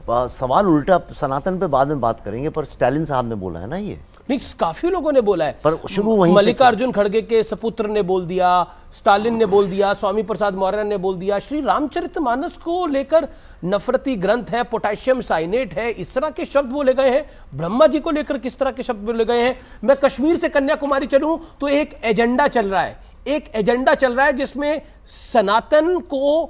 सवाल उल्टा सनातन पे बाद में बात करेंगे, पर स्टालिन साहब ने बोला है ना ये। नहीं, काफी लोगों ने बोला है, पर शुरू वहीं मल्लिकार्जुन खड़गे के सपुत्र ने बोल दिया, स्टालिन ने बोल दिया, स्वामी प्रसाद मौर्य ने बोल दिया। श्री रामचरितमानस को लेकर नफरती ग्रंथ है, पोटेशियम साइनेट है, इस तरह के शब्द बोले गए हैं। ब्रह्मा जी को लेकर किस तरह के शब्द बोले गए हैं। मैं कश्मीर से कन्याकुमारी चलूं तो एक एजेंडा चल रहा है, एक एजेंडा चल रहा है जिसमें सनातन को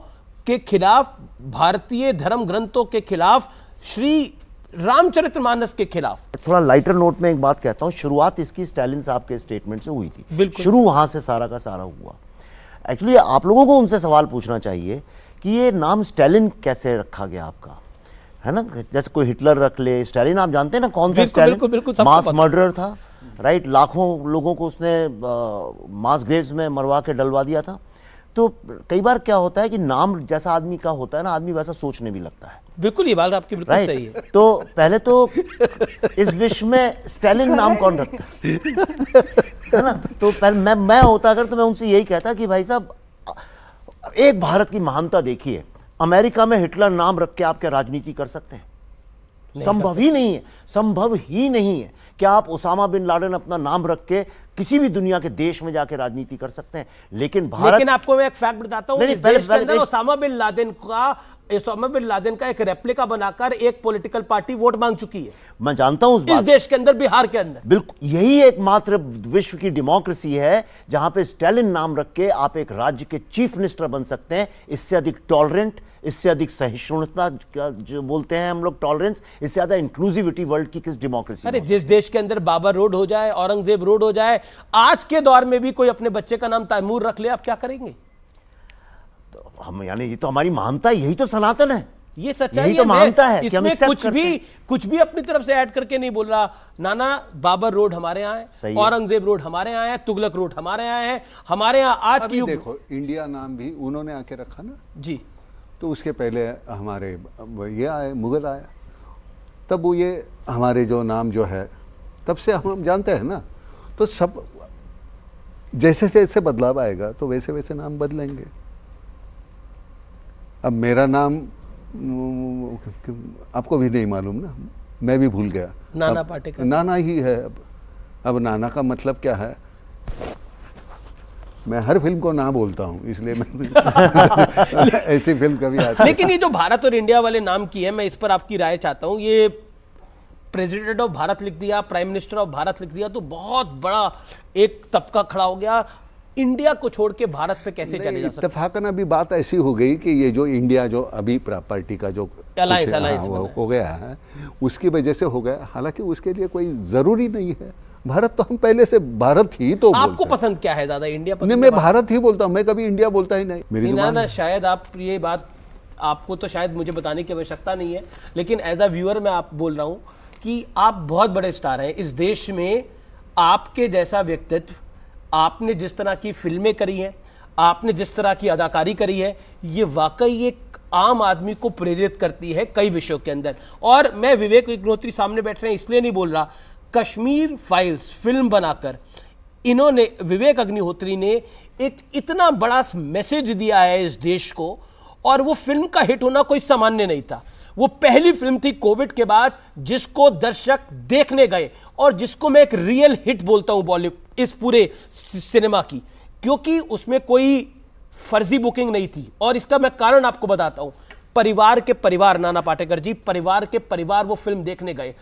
के खिलाफ, भारतीय धर्म ग्रंथों के खिलाफ, श्री रामचरितमानस के खिलाफ। थोड़ा लाइटर नोट में एक बात कहता हूं, शुरुआत इसकी स्टालिन साहब के स्टेटमेंट से हुई थी, शुरू वहां से सारा का सारा हुआ। एक्चुअली आप लोगों को उनसे सवाल पूछना चाहिए कि ये नाम स्टालिन कैसे रखा गया आपका, है ना। जैसे कोई हिटलर रख ले, स्टालिन आप जानते हैं ना कौन सा स्टालिन, मास मर्डरर था, राइट। लाखों लोगों को उसने मास ग्रेव्स में मरवा के डलवा दिया था। तो कई बार क्या होता है कि नाम जैसा आदमी का होता है ना, आदमी वैसा सोचने भी लगता है। बिल्कुल, ये बात आपकी बिल्कुल सही है। तो पहले तो इस विश्व में स्टालिन नाम कौन रखता है ना। तो पहले मैं होता अगर तो मैं उनसे यही कहता कि भाई साहब, एक भारत की महानता देखिए, अमेरिका में हिटलर नाम रख के आप क्या राजनीति कर सकते हैं? संभव ही नहीं है, संभव ही नहीं है। क्या आप ओसामा बिन लादेन अपना नाम रख के किसी भी दुनिया के देश में जाके राजनीति कर सकते हैं? लेकिन आपको मैं एक फैक्ट बताता हूं, इस देश के अंदर ओसामा बिन लादेन का एक रेप्लिका बनाकर एक पॉलिटिकल पार्टी वोट मांग चुकी है। मैं जानता हूं इस देश के अंदर, बिहार के अंदर। बिल्कुल, यही एकमात्र विश्व की डेमोक्रेसी है जहां पे स्टालिन नाम रख के आप एक राज्य के चीफ मिनिस्टर बन सकते हैं। इससे अधिक टॉलरेंट, इससे अधिक सहिष्णुता जो बोलते हैं हम लोग, टॉलरेंस, इससे ज्यादा इंक्लूसिविटी वर्ल्ड की किस डेमोक्रेसी? अरे जिस देश के अंदर बाबर रोड हो जाए, औरंगजेब रोड हो जाए, आज के दौर में भी कोई अपने बच्चे का नाम तैमूर रख ले, आप क्या करेंगे? तो हम, यानी ये तो हमारी महानता है, यही तो सनातन है, ये सच्चाई तो मानता है। इसमें कुछ भी अपनी तरफ से ऐड करके नहीं बोल रहा। नाना, बाबर रोड हमारे यहाँ है, औरंगजेब रोड हमारे यहाँ है, तुगलक रोड हमारे यहाँ है। हमारे यहाँ आज की देखो, इंडिया नाम भी उन्होंने आके रखा ना जी। तो उसके पहले हमारे ये आए, मुगल आया, तब वो ये हमारे जो नाम जो है, तब से हम जानते हैं ना। तो सब जैसे जैसे बदलाव आएगा तो वैसे वैसे नाम बदलेंगे। अब मेरा नाम आपको भी नहीं मालूम ना, मैं भी भूल गया। नाना पाटेकर, नाना ही है। अब नाना का मतलब क्या है? मैं हर फिल्म को ना बोलता हूं, इसलिए मैं ऐसी फिल्म कभी आती। लेकिन ये जो भारत और इंडिया वाले नाम की है, मैं इस पर आपकी राय चाहता हूं। ये प्रेसिडेंट ऑफ भारत लिख दिया, प्राइम मिनिस्टर ऑफ भारत लिख दिया, तो बहुत बड़ा एक तबका खड़ा हो गया। इंडिया को छोड़ के भारत पे कैसे चले जा सकते? इत्तेफाकन अभी बात ऐसी हो गई कि ये जो इंडिया जो अभी पार्टी का जो अलायंस हो गया है, उसकी वजह से हो गया। हालांकि उसके लिए कोई जरूरी नहीं है। भारत तो हम पहले से भारत ही तो आपको पसंद क्या है ज्यादा, इंडिया पसंद? नहीं, मैं भारत ही बोलता हूँ, मैं कभी इंडिया बोलता ही नहीं। मेरी ना शायद आप ये बात, आपको तो शायद मुझे बताने की आवश्यकता नहीं है, लेकिन एज अ व्यूअर मैं आप बोल रहा हूँ कि आप बहुत बड़े स्टार हैं इस देश में। आपके जैसा व्यक्तित्व, आपने जिस तरह की फिल्में करी हैं, आपने जिस तरह की अदाकारी करी है, ये वाकई एक आम आदमी को प्रेरित करती है कई विषयों के अंदर। और मैं विवेक अग्निहोत्री सामने बैठ रहे हैं इसलिए नहीं बोल रहा, कश्मीर फाइल्स फिल्म बनाकर इन्होंने, विवेक अग्निहोत्री ने एक इतना बड़ा मैसेज दिया है इस देश को, और वो फिल्म का हिट होना कोई सामान्य नहीं था। वो पहली फिल्म थी कोविड के बाद जिसको दर्शक देखने गए, और जिसको मैं एक रियल हिट बोलता हूं बॉलीवुड इस पूरे सिनेमा की, क्योंकि उसमें कोई फर्जी बुकिंग नहीं थी। और इसका मैं कारण आपको बताता हूं। परिवार के परिवार, नाना पाटेकर जी, परिवार के परिवार वो फिल्म देखने गए।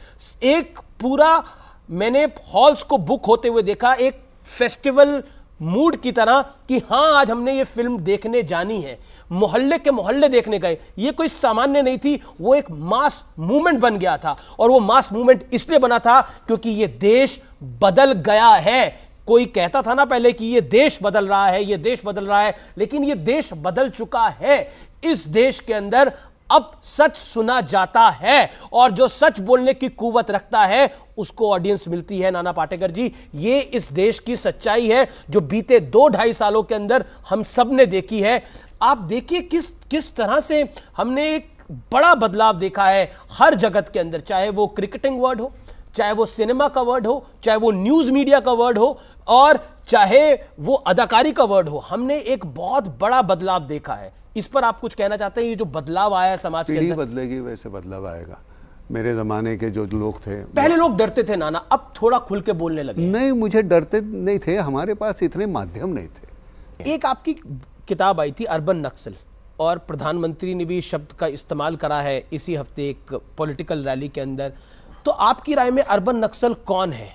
एक पूरा, मैंने हॉल्स को बुक होते हुए देखा, एक फेस्टिवल मूड की तरह कि हाँ आज हमने ये फिल्म देखने जानी है। मोहल्ले के मोहल्ले देखने गए। ये कोई सामान्य नहीं थी, वो एक मास मूवमेंट बन गया था। और वो मास मूवमेंट इसलिए बना था क्योंकि ये देश बदल गया है। कोई कहता था ना पहले कि ये देश बदल रहा है, ये देश बदल रहा है, लेकिन ये देश बदल चुका है। इस देश के अंदर अब सच सुना जाता है, और जो सच बोलने की कुव्वत रखता है उसको ऑडियंस मिलती है। नाना पाटेकर जी, ये इस देश की सच्चाई है जो बीते 2-2.5 सालों के अंदर हम सब ने देखी है। आप देखिए किस तरह से हमने एक बड़ा बदलाव देखा है हर जगत के अंदर, चाहे वो क्रिकेटिंग वर्ल्ड हो, चाहे वो सिनेमा का वर्ड हो, चाहे वो न्यूज मीडिया का वर्ड हो, और चाहे वो अदाकारी का वर्ड हो, हमने एक बहुत बड़ा बदलाव देखा है। इस पर आप कुछ कहना चाहते हैं? ये जो बदलाव आया है समाज के अंदर, बदलेगी वैसे बदलाव आएगा। मेरे ज़माने के जो लोग थे, पहले लोग डरते थे नाना, अब थोड़ा खुल के बोलने लगे। नहीं, मुझे डरते नहीं थे, हमारे पास इतने माध्यम नहीं थे। एक आपकी किताब आई थी अर्बन नक्सल, और प्रधानमंत्री ने भी शब्द का इस्तेमाल करा है इसी हफ्ते एक पॉलिटिकल रैली के अंदर। तो आपकी राय में अर्बन नक्सल कौन है?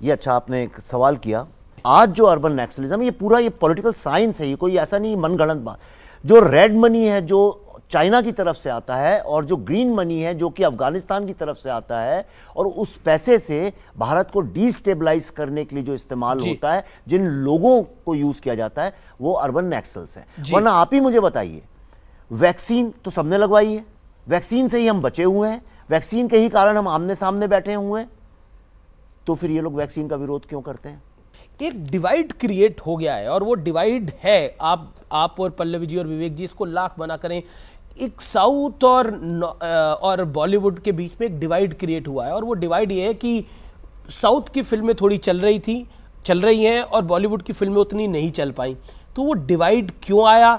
ये अच्छा आपने एक सवाल किया। आज जो अर्बन नक्सलिज्म, ये पूरा ये पॉलिटिकल साइंस है, ये कोई ऐसा नहीं मनगढ़ंत बात। जो रेड मनी है जो चाइना की तरफ से आता है, और जो ग्रीन मनी है जो कि अफगानिस्तान की तरफ से आता है, और उस पैसे से भारत को डिस्टेबलाइज करने के लिए जो इस्तेमाल होता है, जिन लोगों को यूज किया जाता है, वो अर्बन नक्सल्स है। वरना आप ही मुझे बताइए, वैक्सीन तो सबने लगवाई है, वैक्सीन से ही हम बचे हुए हैं, वैक्सीन के ही कारण हम आमने सामने बैठे हुए हैं, तो फिर ये लोग वैक्सीन का विरोध क्यों करते हैं? एक डिवाइड क्रिएट हो गया है, और वो डिवाइड है, आप और पल्लवी जी और विवेक जी इसको लाख मना करें, एक साउथ और बॉलीवुड के बीच में एक डिवाइड क्रिएट हुआ है। और वो डिवाइड ये है कि साउथ की फिल्में थोड़ी चल रही हैं, और बॉलीवुड की फिल्में उतनी नहीं चल पाई। तो वो डिवाइड क्यों आया,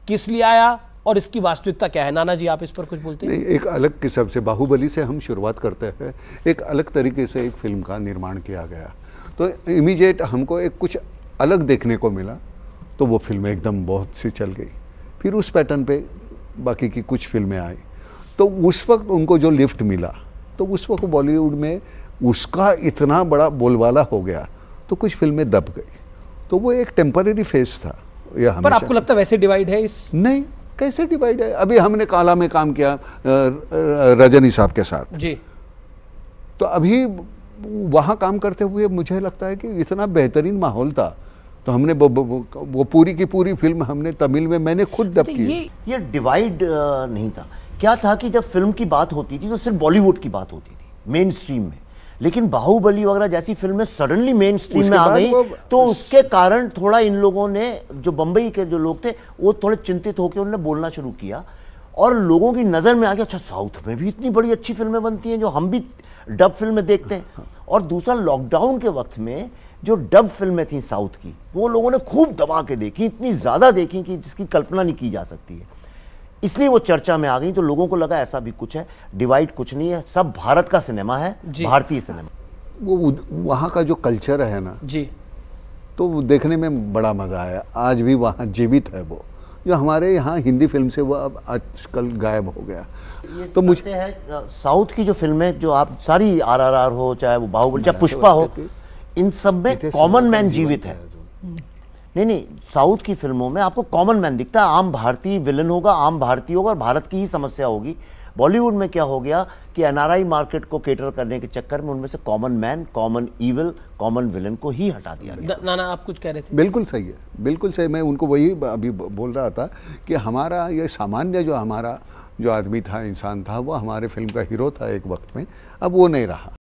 किस लिए आया, और इसकी वास्तविकता क्या है? नाना जी, आप इस पर कुछ बोलते हैं? एक अलग किस्म से, बाहुबली से हम शुरुआत करते हैं। एक अलग तरीके से एक फिल्म का निर्माण किया गया, तो इमीडिएट हमको एक कुछ अलग देखने को मिला, तो वो फिल्म एकदम बहुत सी चल गई। फिर उस पैटर्न पे बाकी की कुछ फिल्में आई, तो उस वक्त उनको जो लिफ्ट मिला, तो उस वक्त बॉलीवुड में उसका इतना बड़ा बोलबाला हो गया, तो कुछ फिल्में दब गई। तो वो एक टेम्पररी फेज था। पर आपको लगता है वैसे डिवाइड है इस? नहीं, कैसे डिवाइड है? अभी हमने काला में काम किया रजनी साहब के साथ जी, तो अभी वहाँ काम करते हुए मुझे लगता है कि इतना बेहतरीन माहौल था, तो हमने वो पूरी की पूरी फिल्म हमने तमिल में मैंने खुद डब की। ये डिवाइड नहीं था। क्या था कि जब फिल्म की बात होती थी तो सिर्फ बॉलीवुड की बात होती थी मेन स्ट्रीम में, लेकिन बाहुबली वगैरह जैसी फिल्में सडनली मेन स्ट्रीम में आ गई, तो उसके कारण थोड़ा इन लोगों ने, जो बंबई के जो लोग थे, वो थोड़े चिंतित होकर उन्होंने बोलना शुरू किया, और लोगों की नज़र में आ गया, अच्छा साउथ में भी इतनी बड़ी अच्छी फिल्में बनती हैं जो हम भी डब फिल्में देखते हैं। और दूसरा, लॉकडाउन के वक्त में जो डब फिल्में थी साउथ की, वो लोगों ने खूब दबा के देखी, इतनी ज़्यादा देखी कि जिसकी कल्पना नहीं की जा सकती है, इसलिए वो चर्चा में आ गई। तो लोगों को लगा ऐसा भी कुछ है, डिवाइड कुछ नहीं है, सब भारत का सिनेमा है, भारतीय सिनेमा। वो वहाँ का जो कल्चर है ना जी, तो वो देखने में बड़ा मज़ा आया। आज भी वहाँ जीवित है वो, जो हमारे यहाँ हिंदी फिल्म से वो अब आजकल गायब हो गया। तो मुझे है साउथ की जो फिल्में, जो आप सारी RRR हो, चाहे वो बाहुबली, चाहे पुष्पा हो, इन सब में कॉमन मैन जीवित है। नहीं, साउथ की फिल्मों में आपको कॉमन मैन दिखता है, आम भारतीय विलन होगा, आम भारतीय होगा, और भारत की ही समस्या होगी। बॉलीवुड में क्या हो गया कि NRI मार्केट को केटर करने के चक्कर में उनमें से common man, common evil, common villain को ही हटा दिया गया। नाना, आप कुछ कह रहे थे? बिल्कुल सही है, बिल्कुल सही। मैं उनको वही अभी बोल रहा था कि हमारा ये सामान्य जो हमारा जो आदमी था, इंसान था, वो हमारे फिल्म का हीरो था एक वक्त में, अब वो नहीं रहा।